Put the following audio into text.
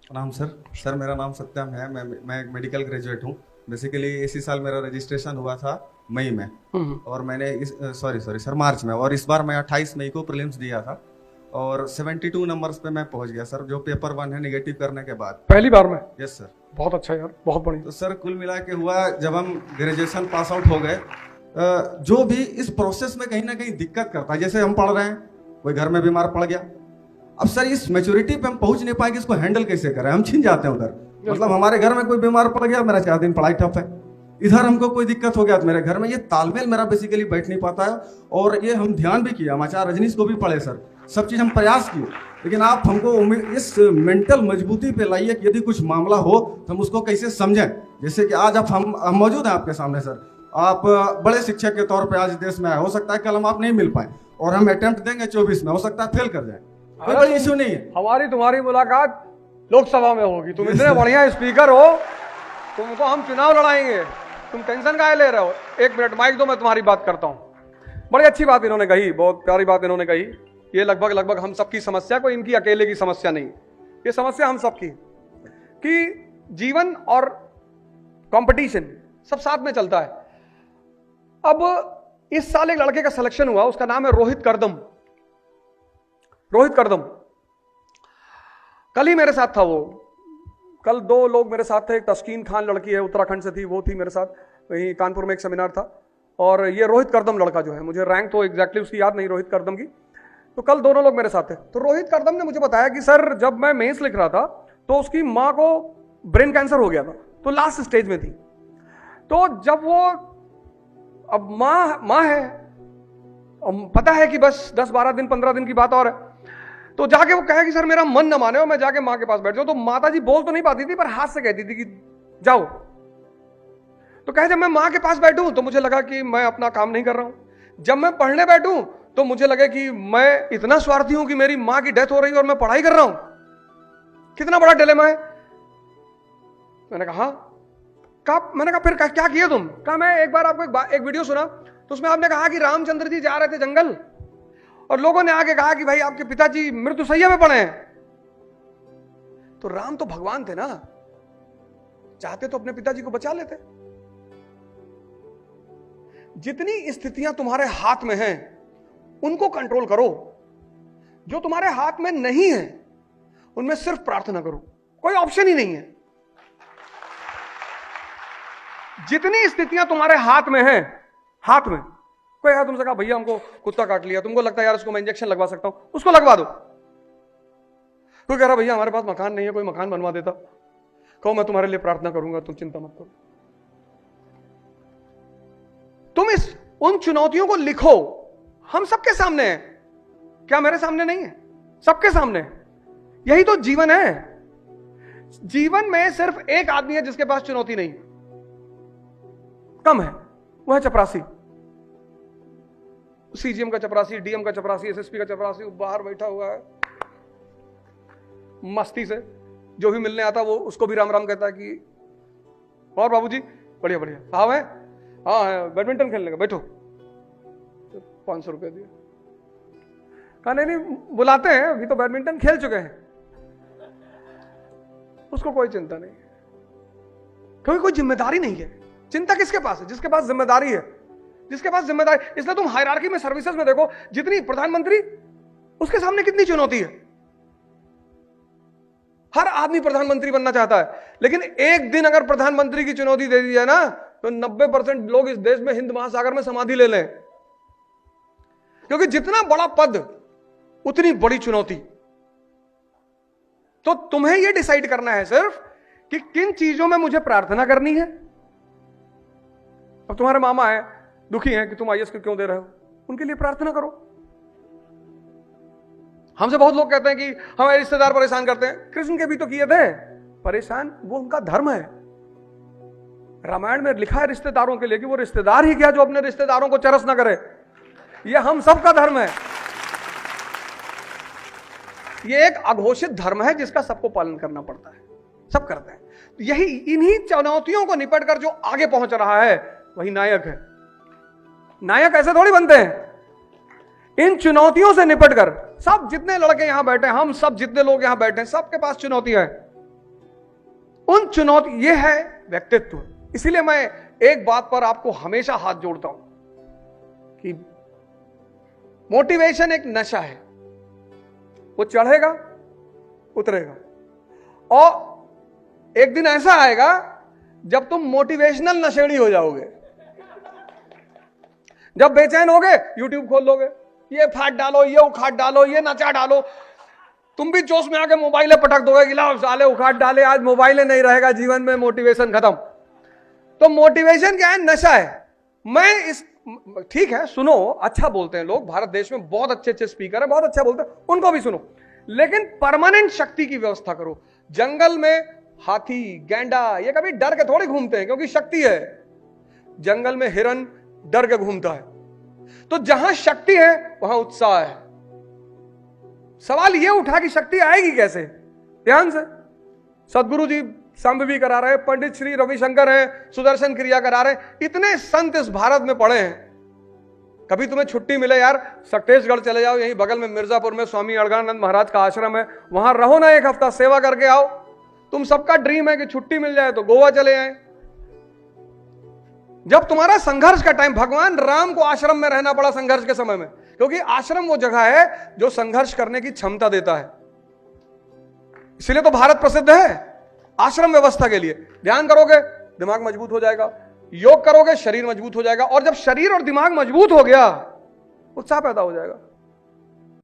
प्रणाम sir. Sir मेरा नाम सत्यम है। मैं एक मेडिकल ग्रेजुएट हूँ। बेसिकली इसी साल मेरा रजिस्ट्रेशन हुआ था मई में, और मैंने इस सॉरी सॉरी सर मार्च में, और इस बार मैं 28 मई को प्रीलिम्स दिया था और 72 नंबर्स पे मैं पहुंच गया सर, जो पेपर 1 है निगेटिव करने के बाद। पहली बार में? Yes sir. बहुत अच्छा यार, बहुत बढ़िया। तो सर कुल मिला के हुआ, जब हम ग्रेजुएशन पास आउट हो गए, जो भी इस प्रोसेस में कहीं ना कहीं दिक्कत करता है, जैसे हम पढ़ रहे हैं, कोई घर में बीमार पड़ गया, अब सर इस मैच्योरिटी पे हम पहुंच नहीं पाएंगे, इसको हैंडल कैसे करें, हम छिन जाते हैं उधर। मतलब हमारे घर में कोई बीमार पड़ गया, मेरा 4 दिन पढ़ाई ठप है, इधर हमको कोई दिक्कत हो गया तो मेरे घर में, ये तालमेल मेरा बेसिकली बैठ नहीं पाता है। और ये हम ध्यान भी किया, हम आचार्य रजनीश को भी पढ़े सर, सब चीज हम प्रयास किए, लेकिन आप हमको इस मेंटल मजबूती पे लाइए कि यदि कुछ मामला हो तो हम उसको कैसे समझें। जैसे कि आज आप हम मौजूद हैं आपके सामने सर, आप बड़े शिक्षक के तौर पे आज देश में आए, हो सकता है कल हम आप नहीं मिल पाए और हम अटेम्प्ट देंगे 24 में, हो सकता है फेल कर जाए, कोई बड़ी इश्यू नहीं है। हमारी तुम्हारी मुलाकात लोकसभा में होगी, तुम इतने बढ़िया स्पीकर हो, तुमको हम चुनाव लड़ाएंगे, तुम टेंशन काहे ले रहे हो। 1 मिनट माइक दो, मैं तुम्हारी बात करता हूं। बड़ी अच्छी बात इन्होंने कही, बहुत प्यारी बात इन्होंने कही। ये लगभग हम सबकी समस्या, कोई इनकी अकेले की समस्या नहीं, ये समस्या हम सबकी, कि जीवन और कंपटीशन सब साथ में चलता है। अब इस साल एक लड़के का सिलेक्शन हुआ, उसका नाम है रोहित करदम। रोहित करदम कल ही मेरे साथ था, वो कल 2 लोग मेरे साथ थे, एक तस्कीन खान लड़की है, उत्तराखंड से थी, वो थी मेरे साथ, वहीं कानपुर में एक सेमिनार था, और ये रोहित करदम लड़का जो है, मुझे रैंक तो एग्जैक्टली उसकी याद नहीं रोहित करदम की, तो कल दोनों लोग मेरे साथ थे। तो रोहित करदम ने मुझे बताया कि सर जब मैं मेंस लिख रहा था तो उसकी माँ को ब्रेन कैंसर हो गया था, तो लास्ट स्टेज में थी, तो जब वो अब माँ है, पता है कि बस 10-12 दिन 15 दिन की बात और है, तो जाके वो कहे कि सर मेरा मन न माने और मैं जाके माँ के पास बैठ जाऊं, तो माता जी बोल तो नहीं पाती थी पर हाथ से कहती थी कि जाओ। तो कहे जब मैं माँ के पास बैठूं तो मुझे लगा कि मैं अपना काम नहीं कर रहा हूं, जब मैं पढ़ने बैठूं तो मुझे लगे कि मैं इतना स्वार्थी हूं कि मेरी माँ की डेथ हो रही है और मैं पढ़ाई कर रहा हूं, कितना बड़ा डिलेमा है। मैंने कहा फिर क्या किया तुम? कहा मैं एक बार आपको एक वीडियो सुना, तो उसमें आपने कहा कि रामचंद्र जी जा रहे थे जंगल और लोगों ने आके कहा कि भाई आपके पिताजी मृत्युशैया में पड़े हैं। तो राम तो भगवान थे ना, चाहते तो अपने पिताजी को बचा लेते। जितनी स्थितियां तुम्हारे हाथ में हैं उनको कंट्रोल करो, जो तुम्हारे हाथ में नहीं है उनमें सिर्फ प्रार्थना करो, कोई ऑप्शन ही नहीं है। जितनी स्थितियां तुम्हारे हाथ में हैं, हाथ में, कोई यार तुमसे कहा भैया हमको कुत्ता काट लिया, तुमको लगता है यार उसको मैं इंजेक्शन लगवा सकता हूं, उसको लगवा दो। कोई कह रहा भैया हमारे पास मकान नहीं है, कोई मकान बनवा देता, कहो मैं तुम्हारे लिए प्रार्थना करूंगा, तुम चिंता मत करो। तुम उन चुनौतियों को लिखो, हम सबके सामने है, क्या मेरे सामने नहीं है? सबके सामने है। यही तो जीवन है। जीवन में सिर्फ एक आदमी है जिसके पास चुनौती नहीं, कम है, वो है चपरासी। सीजीएम का चपरासी, डीएम का चपरासी, एसएसपी का चपरासी, बाहर बैठा हुआ है मस्ती से, जो भी मिलने आता वो उसको भी राम राम कहता है कि और बाबूजी बढ़िया बढ़िया साहब है, हाँ है, बैडमिंटन खेलने का, बैठो। तो 500 रुपये दिए, कहा नहीं बुलाते हैं, अभी तो बैडमिंटन खेल चुके हैं। उसको कोई चिंता नहीं, क्योंकि कोई जिम्मेदारी नहीं है। चिंता किसके पास है? जिसके पास जिम्मेदारी है, जिसके पास जिम्मेदारी। इसलिए तुम हायरार्की में, सर्विसेज में देखो, जितनी प्रधानमंत्री, उसके सामने कितनी चुनौती है। हर आदमी प्रधानमंत्री बनना चाहता है, लेकिन एक दिन अगर प्रधानमंत्री की चुनौती दे दी जाए ना, तो 90% लोग इस देश में हिंद महासागर में समाधि ले लें, क्योंकि जितना बड़ा पद उतनी बड़ी चुनौती। तो तुम्हें यह डिसाइड करना है सिर्फ कि किन चीजों में मुझे प्रार्थना करनी है। अब तुम्हारे मामा है, दुखी हैं कि तुम आईएएस क्यों दे रहे हो, उनके लिए प्रार्थना करो। हमसे बहुत लोग कहते हैं कि हमारे रिश्तेदार परेशान करते हैं, कृष्ण के भी तो किए थे परेशान, वो उनका धर्म है। रामायण में लिखा है रिश्तेदारों के लिए कि वो रिश्तेदार ही क्या जो अपने रिश्तेदारों को चरस ना करे, ये हम सबका धर्म है। ये एक अघोषित धर्म है जिसका सबको पालन करना पड़ता है, सब करते हैं। यही इन्हीं चुनौतियों को निपट कर जो आगे पहुंच रहा है वही नायक है। नायक ऐसे थोड़ी बनते हैं, इन चुनौतियों से निपट कर। सब जितने लड़के यहां बैठे, हम सब जितने लोग यहां बैठे हैं, सबके पास चुनौतियां हैं। उन चुनौती, ये है व्यक्तित्व। इसीलिए मैं एक बात पर आपको हमेशा हाथ जोड़ता हूं कि मोटिवेशन एक नशा है, वो चढ़ेगा उतरेगा, और एक दिन ऐसा आएगा जब तुम मोटिवेशनल नशेड़ी हो जाओगे। जब बेचैन होगे यूट्यूब खोल लोगे, ये फाड़ डालो, ये उखाड़ डालो, ये नचा डालो, तुम भी जोश में आके मोबाइल पटक दोगे कि लाओ साले उखाड़ डाले, आज मोबाइल नहीं रहेगा जीवन में, मोटिवेशन खत्म। तो मोटिवेशन क्या है? नशा है। मैं इस, ठीक है सुनो, अच्छा बोलते हैं लोग, भारत देश में बहुत अच्छे अच्छे स्पीकर हैं, बहुत अच्छा बोलते हैं, उनको भी सुनो, लेकिन परमानेंट शक्ति की व्यवस्था करो। जंगल में हाथी गैंडा ये कभी डर के थोड़ी घूमते हैं, क्योंकि शक्ति है। जंगल में हिरन डर के घूमता है। तो जहां शक्ति है वहां उत्साह है। सवाल यह उठा कि शक्ति आएगी कैसे? ध्यान से, सदगुरु जी संभवी करा रहे हैं, पंडित श्री रविशंकर हैं, सुदर्शन क्रिया करा रहे हैं, इतने संत इस भारत में पड़े हैं। कभी तुम्हें छुट्टी मिले यार, छत्तीसगढ़ चले जाओ, यहीं बगल में मिर्जापुर में स्वामी अड़गानंद महाराज का आश्रम है, वहां रहो ना, एक हफ्ता सेवा करके आओ। तुम सबका ड्रीम है कि छुट्टी मिल जाए तो गोवा चले आए। जब तुम्हारा संघर्ष का टाइम, भगवान राम को आश्रम में रहना पड़ा संघर्ष के समय में, क्योंकि आश्रम वो जगह है जो संघर्ष करने की क्षमता देता है। इसलिए तो भारत प्रसिद्ध है आश्रम व्यवस्था के लिए। ध्यान करोगे दिमाग मजबूत हो जाएगा, योग करोगे शरीर मजबूत हो जाएगा, और जब शरीर और दिमाग मजबूत हो गया उत्साह पैदा हो जाएगा।